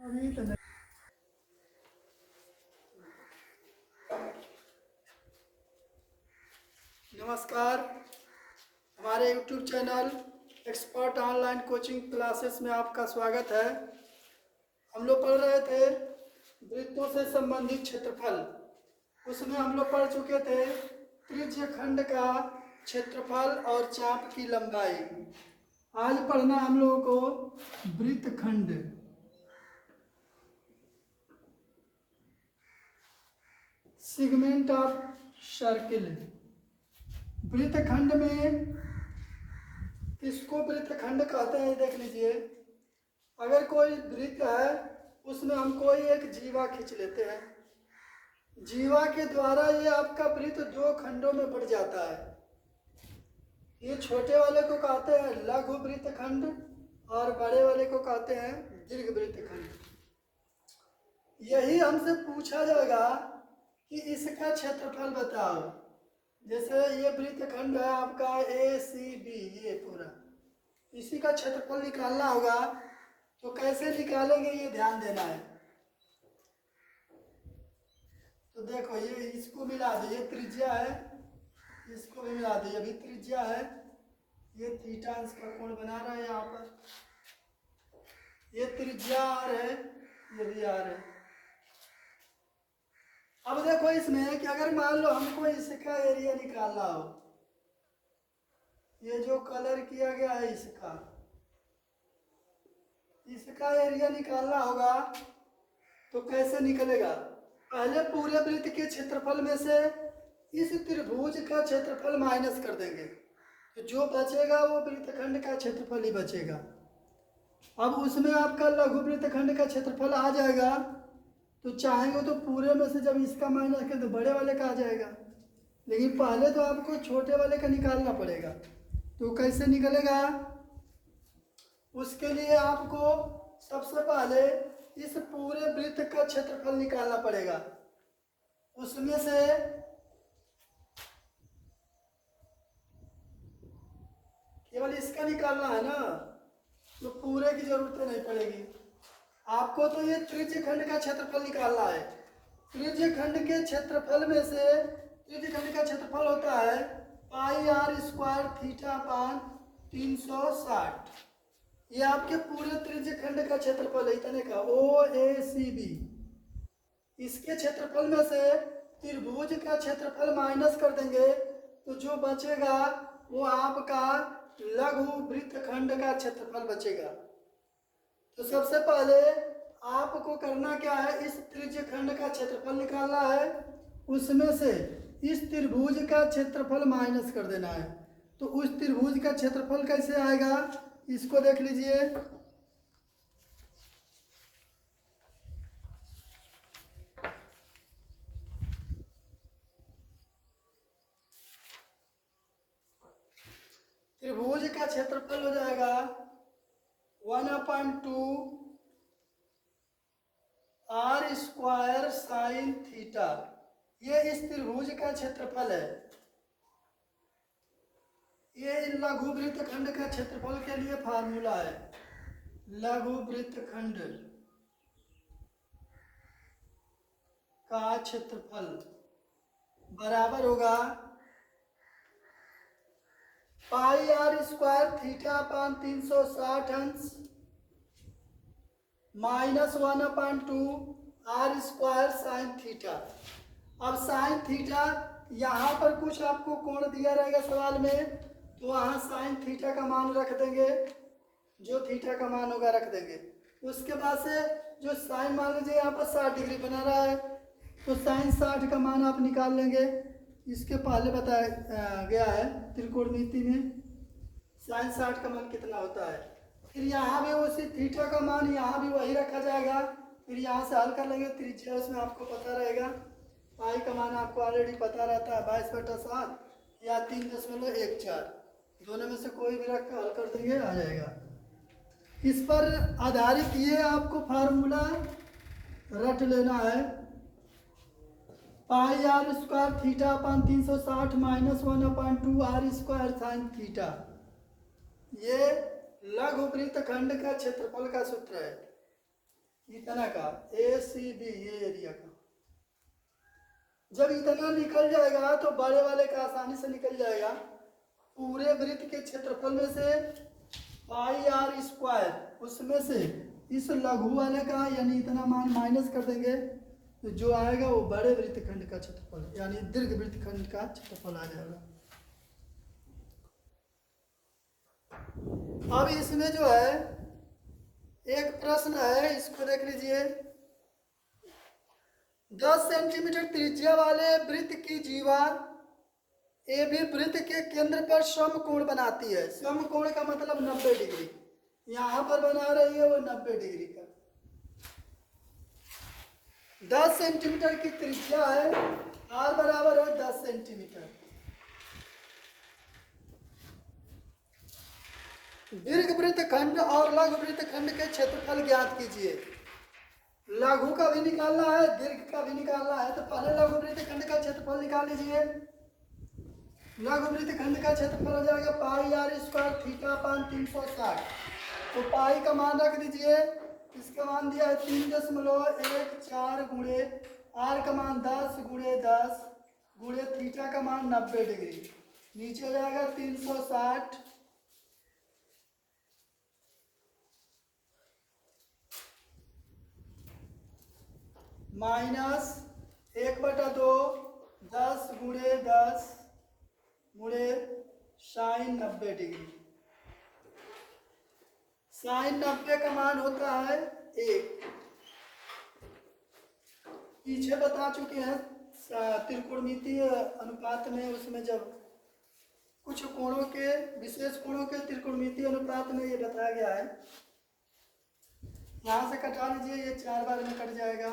अभी तो नहीं। नमस्कार, हमारे YouTube channel expert online coaching classes में आपका स्वागत है। हम लोग पढ़ रहे थे वृत्तों से संबंधित क्षेत्रफल। उसमें हम लोग पढ़ चुके थे त्रिज्य खंड का क्षेत्रफल और चाप की लंबाई। आज पढ़ना हम लोगों को वृत्तखंड। Segment of circle. वृत्तखंड में किसको वृत्तखंड कहते हैं देख लीजिए। अगर कोई वृत्त है उसमें हम कोई एक जीवा खींच लेते हैं। जीवा के द्वारा ये आपका वृत्त दो खंडों में बढ़ जाता है। ये छोटे वाले को कहते हैं लघु वृत्तखंड और बड़े वाले को कहते हैं दीर्घ वृत्तखंड। यही हमसे पूछा जाएगा कि इसका क्षेत्रफल बताओ। जैसे ये वृत्तखंड है आपका ACB, ये पूरा इसी का क्षेत्रफल निकालना होगा। तो कैसे निकालेंगे ये ध्यान देना है। तो देखो ये इसको मिला दो, ये त्रिज्या है, इसको भी मिला दो, ये भी त्रिज्या है। ये थीटा इसका कोण बना रहा है यहाँ पर। ये त्रिज्या R है, ये भी R है। अब देखो इसमें कि अगर मान लो हमको इसका एरिया निकालना हो, ये जो कलर किया गया है इसका एरिया निकालना होगा। तो कैसे निकलेगा? पहले पूरे वृत्त के क्षेत्रफल में से इस त्रिभुज का क्षेत्रफल माइनस कर देंगे, तो जो बचेगा वो वृत्तखंड का क्षेत्रफल ही बचेगा। अब उसमें आपका लघु वृत्तखंड का क्षेत्रफल आ जाएगा। तो चाहेंगे तो पूरे में से जब इसका माइनस करें तो बड़े वाले का आ जाएगा, लेकिन पहले तो आपको छोटे वाले का निकालना पड़ेगा। तो कैसे निकलेगा? उसके लिए आपको सबसे पहले इस पूरे वृत्त का क्षेत्रफल निकालना पड़ेगा। उसमें से केवल इसका निकालना है ना, तो पूरे की जरूरत नहीं पड़ेगी आपको। तो ये त्रिज्य खंड का क्षेत्रफल निकालना है। त्रिज्य खंड के क्षेत्रफल में से त्रिज्य खंड का क्षेत्रफल होता है πr² θ/360। ये आपके पूरे त्रिज्य खंड का क्षेत्रफल है, इतने का OACB। इसके क्षेत्रफल में से त्रिभुज का क्षेत्रफल माइनस कर देंगे, तो जो बचेगा वो आपका लघु वृत्तखंड का क्षेत्रफल बचेगा। तो सबसे पहले आपको करना क्या है, इस त्रिज्य खंड का क्षेत्रफल निकालना है। उसमें से इस त्रिभुज का क्षेत्रफल माइनस कर देना है। तो उस त्रिभुज का क्षेत्रफल कैसे आएगा इसको देख लीजिए। त्रिभुज का क्षेत्रफल हो जाएगा 1/2 r² sin θ। ये इस त्रिभुज का क्षेत्रफल है। ये लघु वृत्तखंड का क्षेत्रफल के लिए फार्मूला है। लघु वृत्तखंड का क्षेत्रफल बराबर होगा πr² θ/360 अंश -1/2 r² sin θ। अब sin थीटा यहाँ पर कुछ आपको कोण दिया रहेगा सवाल में, तो वहाँ sin थीटा का मान रख देंगे, जो थीटा का मान होगा रख देंगे। उसके बाद से जो sin मान लीजिए यहाँ पर 60 डिग्री बना रहा है, तो sin 60 का मान आप निकाल लेंगे। इसके पहले बताया गया है त्रिकोणमिति में sin 60 का मान कितना होता है। फिर यहाँ भी उसी थीटा का मान यहाँ भी वही रखा जाएगा। फिर यहाँ से हल कर लेंगे। त्रिज्या उसमें आपको पता रहेगा, पाई का मान आपको ऑलरेडी पता रहता है 22/7 या 3.14। दोनों में से कोई भी रख कर हल कर देंगे, आ जाएगा। इस पर आधारित ये आपको फार्मूला रट लेना है। πr² θ/360 -1/2 r² sin θ। ये लघु वृत्तखंड का क्षेत्रफल का सूत्र है। इतना का ACB ये एरिया का। जब इतना निकल जाएगा तो बड़े वाले का आसानी से निकल जाएगा। पूरे वृत्त के क्षेत्रफल में से पाई आर स्क्वायर, उसमें से इस लघु वाले का यानी इतना मान माइनस कर देंगे तो जो आएगा वो बड़े वृत्तखंड का क्षेत्रफल यानी दीर्घ वृत्तखंड का क्षेत्रफल आ जाएगा। अब इसमें जो है एक प्रश्न है, इसको देख लीजिए। 10 सेंटीमीटर त्रिज्या वाले वृत्त की जीवा AB वृत्त के केंद्र पर समकोण बनाती है। समकोण का मतलब 90 डिग्री। यहाँ पर बना रही है वो 90 डिग्री का। 10 सेंटीमीटर की त्रिज्या है, R बराबर है 10 सेंटीमीटर। दीर्घ वृत्तखंड और लघु वृत्तखंड के क्षेत्रफल ज्ञात कीजिए। लघु का भी निकालना है, दीर्घ का भी निकालना है। तो पहले लघु वृत्तखंड का क्षेत्रफल निकाल लीजिए। लघु वृत्तखंड का क्षेत्रफल हो जाएगा पाई आर स्क्वायर थीटा अपान 360। तो पाई का मान रख दीजिए, इसका मान दिया है 3.14 गुणे आर का मान 10 गुणे 10 गुणे थीटा का मान 90 डिग्री। नीचे हो जाएगा 360 माइनस 1/2 10 गुणे 10 गुणे साइन 90 डिग्री। साइन 90 का मान होता है 1। पीछे बता चुके हैं त्रिकोणमितीय अनुपात में, उसमें जब कुछ कोणों के विशेष कोणों के त्रिकोणमितीय अनुपात में ये बताया गया है। यहाँ से कटा लीजिए, ये 4 बार में कट जाएगा।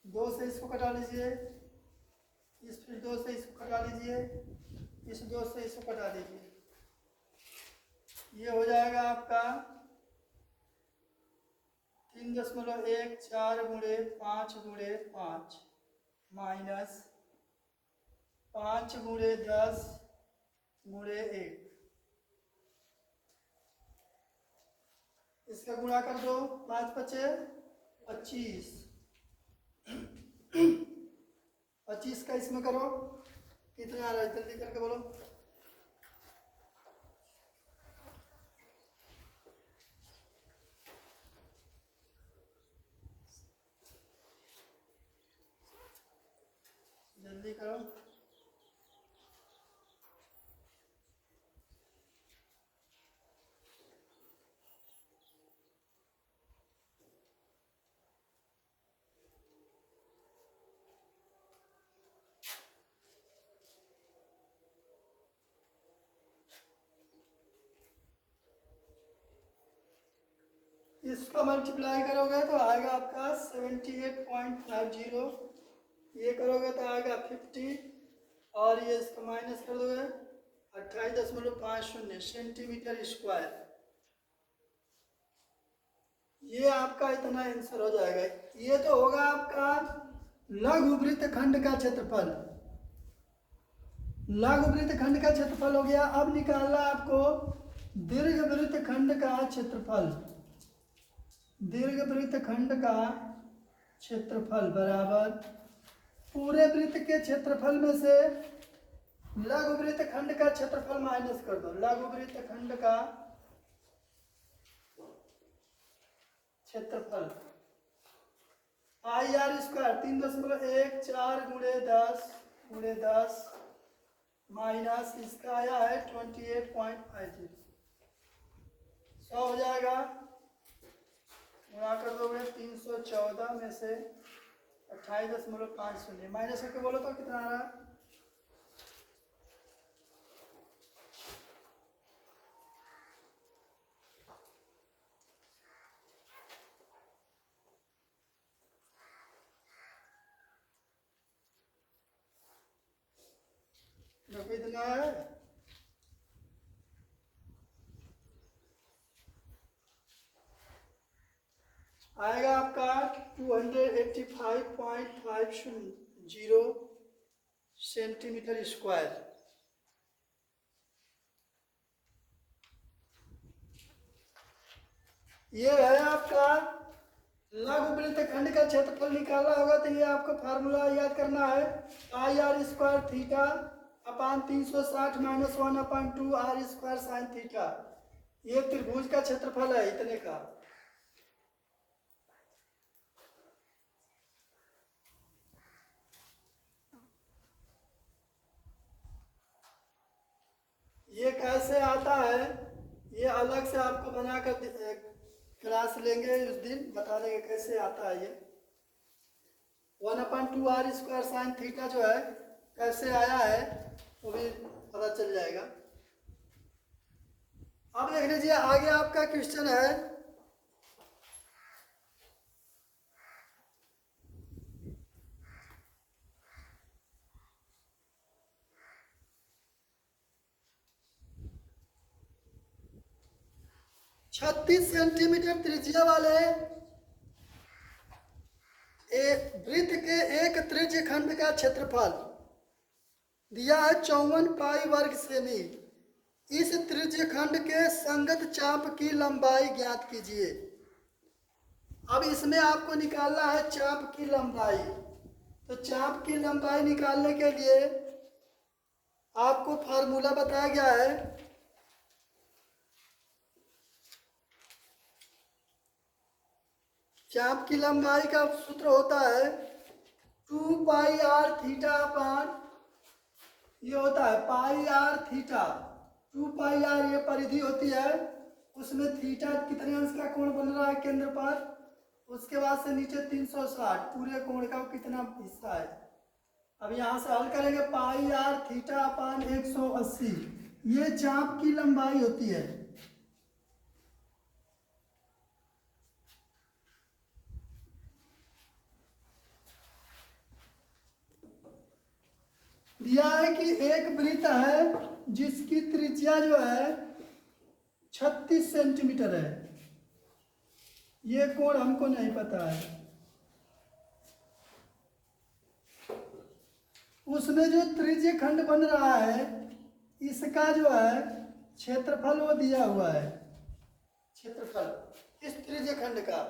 2 से इसको कटा लीजिए, इस फिर 2 से इसको कटा लीजिए, इस 2 से इसको कटा दीजिए। ये हो जाएगा आपका 3.14 गुणे 5 गुणे 5 माइनस 5 गुणे 10 गुणे 1। इसका गुणा कर दो, 5 बचे 25। 25 का इसमें करो, कितना आ रहा है जल्दी करके बोलो। जल्दी करो। इसका मल्टीप्लाई करोगे तो आएगा आपका 78.50। ये करोगे तो आएगा 50 और ये इसका माइनस कर दोगे 28.50 सेंटीमीटर स्क्वायर। ये आपका इतना आंसर हो जाएगा। ये तो होगा आपका लघु वृत्तखंड का क्षेत्रफल। लघु वृत्तखंड का क्षेत्रफल हो गया। अब निकालना आपको दीर्घ वृत्तखंड का क्षेत्रफल। दीर्घ वृत्तखंड का क्षेत्रफल बराबर पूरे वृत्त के क्षेत्रफल में से लघु वृत्तखंड का क्षेत्रफल माइनस कर दो। लघु वृत्तखंड का क्षेत्रफल पाई आर स्क्वायर 3.14 गुणे 10 गुणे 10 माइनस इसका आया है 28.50। 100 हो जाएगा। गुणा कर दोगे 314 में से 28.50 माइनस करके बोलो तो कितना आ रहा है। देखो इतना है। आएगा आपका 285.50 सेंटीमीटर स्क्वायर। ये है आपका लघु वृत्तखंड का क्षेत्रफल निकालना होगा तो ये आपको फार्मूला याद करना है। I r square theta upon 360 minus 1/2 r square sine theta. ये त्रिभुज का क्षेत्रफल है इतने का। ये कैसे आता है ये अलग से आपको बनाकर क्लास लेंगे उस दिन, बता देंगे कैसे आता है ये। 1/2 आर स्क्वायर साइन थीटा जो है कैसे आया है वो भी पता चल जाएगा। अब देख लीजिए आगे आपका क्वेश्चन है। छत्तीस सेंटीमीटर त्रिज्या वाले एक वृत्त के एक त्रिज्य खंड का क्षेत्रफल दिया है 54 पाई वर्ग सेमी। इस त्रिज्य खंड के संगत चाप की लंबाई ज्ञात कीजिए। अब इसमें आपको निकालना है चाप की लंबाई। तो चाप की लंबाई निकालने के लिए आपको फार्मूला बताया गया है। चाप की लंबाई का सूत्र होता है 2 पाई आर थीटा अपान, ये होता है पाई आर थीटा। 2 पाई आर ये परिधि होती है, उसमें थीटा कितने अंश का कोण बन रहा है केंद्र पर, उसके बाद से नीचे 360 पूरे कोण का कितना हिस्सा है। अब यहाँ से हल करेंगे पाई आर थीटा अपान 180, ये चाप की लंबाई होती है। दिया है कि एक वृत्त है जिसकी त्रिज्या जो है 36 सेंटीमीटर है। ये कोण हमको नहीं पता है। उसमें जो त्रिज्य खंड बन रहा है इसका जो है क्षेत्रफल वो दिया हुआ है। क्षेत्रफल इस त्रिज्य खंड का,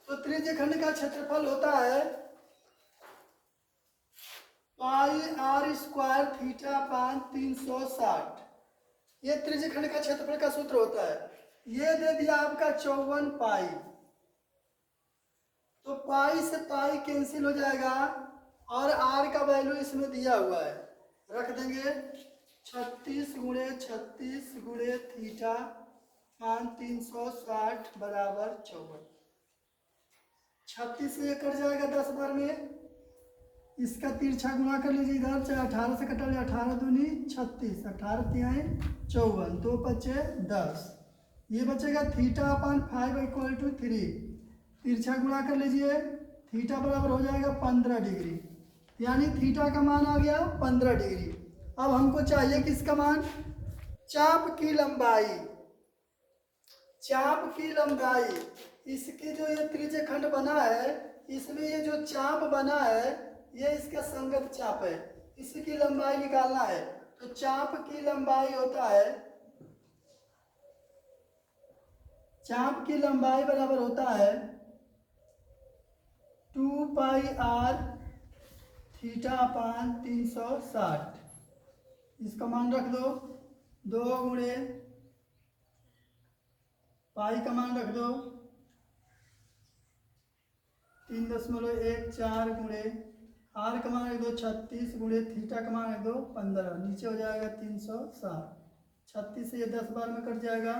तो त्रिज्य खंड का क्षेत्रफल होता है पाई आर स्क्वायर थीटा अपान 360। ये त्रिज्य खंड का क्षेत्रफल का सूत्र होता है। ये दे दिया आपका 54 पाई, तो पाई से पाई कैंसिल हो जाएगा और आर का वैल्यू इसमें दिया हुआ है, रख देंगे 36 गुणे 36 गुणे थीटा मान 360 बराबर 54। 36 से ये कट जाएगा 10 बार में, इसका तिरछा गुणा कर लीजिए इधर, चाहे 18 से कटा लिया, 18 दूनी 36, 18 तिहाई 54, 2 बचे 10। ये बचेगा थीटा अपान 5/3, तिरछा गुणा कर लीजिए, थीटा बराबर हो जाएगा 15 डिग्री, यानी थीटा का मान आ गया 15 डिग्री। अब हमको चाहिए किसका मान, चाप की लंबाई। चाप की लंबाई, इसकी जो ये त्रिज्य खंड बना है इसमें ये जो चाप बना है ये इसका संगत चाप है, इसकी लंबाई निकालना है। तो चाप की लंबाई होता है, चाप की लंबाई बराबर होता है 2 पाई आर थीटा अपान 360। इसका मान रख दो 2 गुणे पाई का मान रख दो 3.14 गुणे आर का मान रख दो 36 गुणे थीटा का मान रख दो 15, नीचे हो जाएगा 360। 36 से ये 10 बार में कट जाएगा,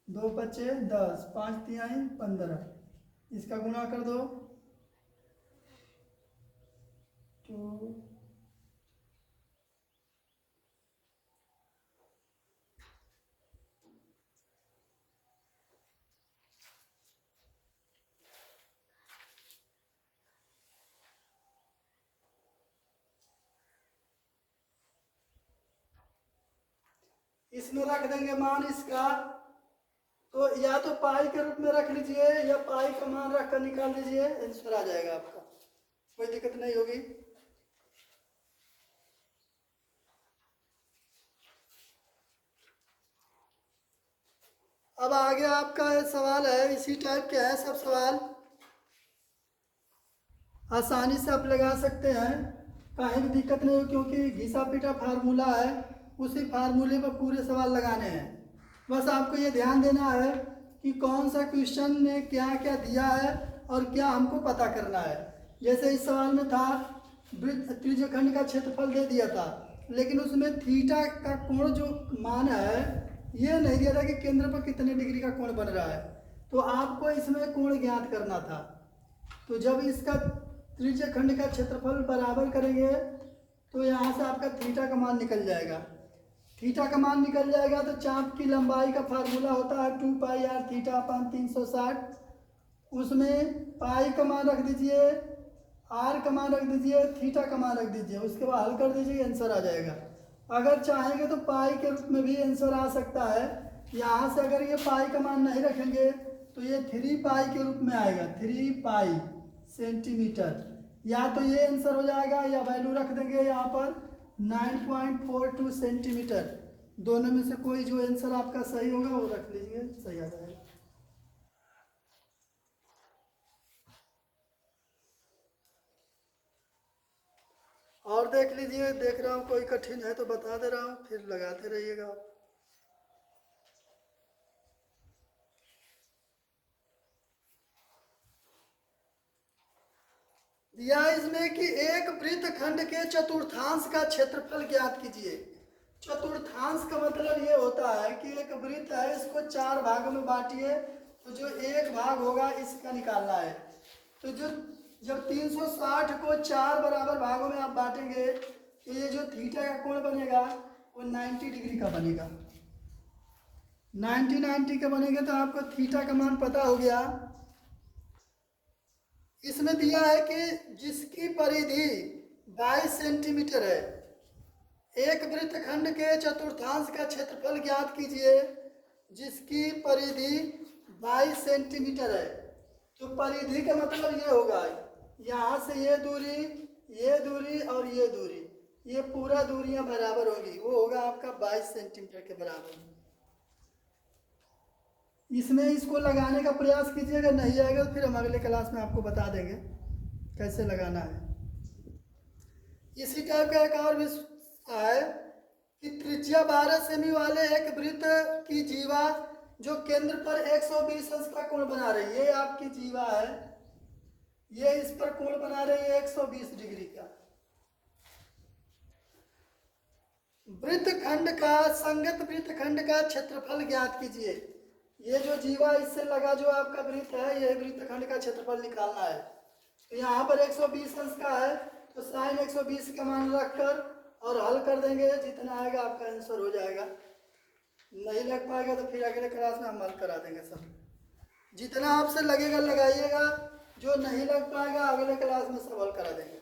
2 बचे 10, 5 तिहाई 15, इसका गुणा कर दो 2 इसमें रख देंगे मान इसका। तो या तो पाई के रूप में रख लीजिए या पाई का मान रख कर निकाल लीजिए, आंसर आ जाएगा आपका, कोई दिक्कत नहीं होगी। अब आगे आपका सवाल है, इसी टाइप के हैं सब सवाल, आसानी से आप लगा सकते हैं, कहीं भी दिक्कत नहीं हो, क्योंकि घिसा पीटा फार्मूला है, उसी फार्मूले पर पूरे सवाल लगाने हैं। बस आपको ये ध्यान देना है कि कौन सा क्वेश्चन में क्या क्या दिया है और क्या हमको पता करना है। जैसे इस सवाल में था त्रिज्यखंड का क्षेत्रफल दे दिया था, लेकिन उसमें थीटा का कोण जो मान है ये नहीं दिया था कि केंद्र पर कितने डिग्री का कोण बन रहा है, तो आपको इसमें कोण ज्ञात करना था। तो जब इसका त्रिज्यखंड का क्षेत्रफल बराबर करेंगे तो यहाँ से आपका थीटा का मान निकल जाएगा। थीटा का मान निकल जाएगा तो चाप की लंबाई का फार्मूला होता है 2 पाई आर थीटा अपान 360। उसमें पाई का मान रख दीजिए, आर का मान रख दीजिए, थीटा का मान रख दीजिए, उसके बाद हल कर दीजिए, आंसर आ जाएगा। अगर चाहेंगे तो पाई के रूप में भी आंसर आ सकता है। यहाँ से अगर ये पाई का मान नहीं रखेंगे तो ये 3 पाई के रूप में आएगा, 3 पाई सेंटीमीटर। या तो ये आंसर हो जाएगा या वैल्यू रख देंगे यहाँ पर 9.42 सेंटीमीटर। दोनों में से कोई जो आंसर आपका सही होगा वो रख लीजिए, सही आ जाएगा। और देख लीजिए, देख रहा हूँ कोई कठिन है तो बता दे रहा हूँ, फिर लगाते रहिएगा आप। दिया इसमें कि एक वृत्तखंड के चतुर्थांश का क्षेत्रफल ज्ञात कीजिए। चतुर्थांश का मतलब ये होता है कि एक वृत्त है, इसको 4 भागों में बांटिए, तो जो एक भाग होगा इसका निकालना है। तो जो जब 360 को 4 बराबर भागों में आप बांटेंगे तो ये जो थीटा का कोण बनेगा वो 90 डिग्री का बनेगा। 90 का बनेगा तो आपको थीटा का मान पता हो गया। इसमें दिया है कि जिसकी परिधि 22 सेंटीमीटर है, एक वृत्तखंड के चतुर्थांश का क्षेत्रफल ज्ञात कीजिए जिसकी परिधि 22 सेंटीमीटर है। तो परिधि का मतलब ये होगा, यहाँ से ये दूरी और ये दूरी, ये पूरा दूरियां बराबर होगी, वो होगा आपका 22 सेंटीमीटर के बराबर। इसमें इसको लगाने का प्रयास कीजिएगा, नहीं आएगा तो फिर हम अगले क्लास में आपको बता देंगे कैसे लगाना है। इसी टाइप का एक और भी है कि त्रिज्या 12 सेमी वाले एक वृत्त की जीवा जो केंद्र पर 120 अंश का कोण बना रही है, ये आपकी जीवा है, ये इस पर कोण बना रही है 120 डिग्री का। वृत्तखंड का संगत वृत्तखंड का क्षेत्रफल ज्ञात कीजिए। ये जो जीवा इससे लगा जो आपका वृत्त है, यह वृत्तखंड का क्षेत्रफल निकालना है। तो यहाँ पर 120 अंश का है तो साइन 120 का मान रखकर और हल कर देंगे, जितना आएगा आपका आंसर हो जाएगा। नहीं लग पाएगा तो फिर अगले क्लास में हम हल करा देंगे सब। जितना आपसे लगेगा लगाइएगा, जो नहीं लग पाएगा अगले क्लास में सब हल करा देंगे।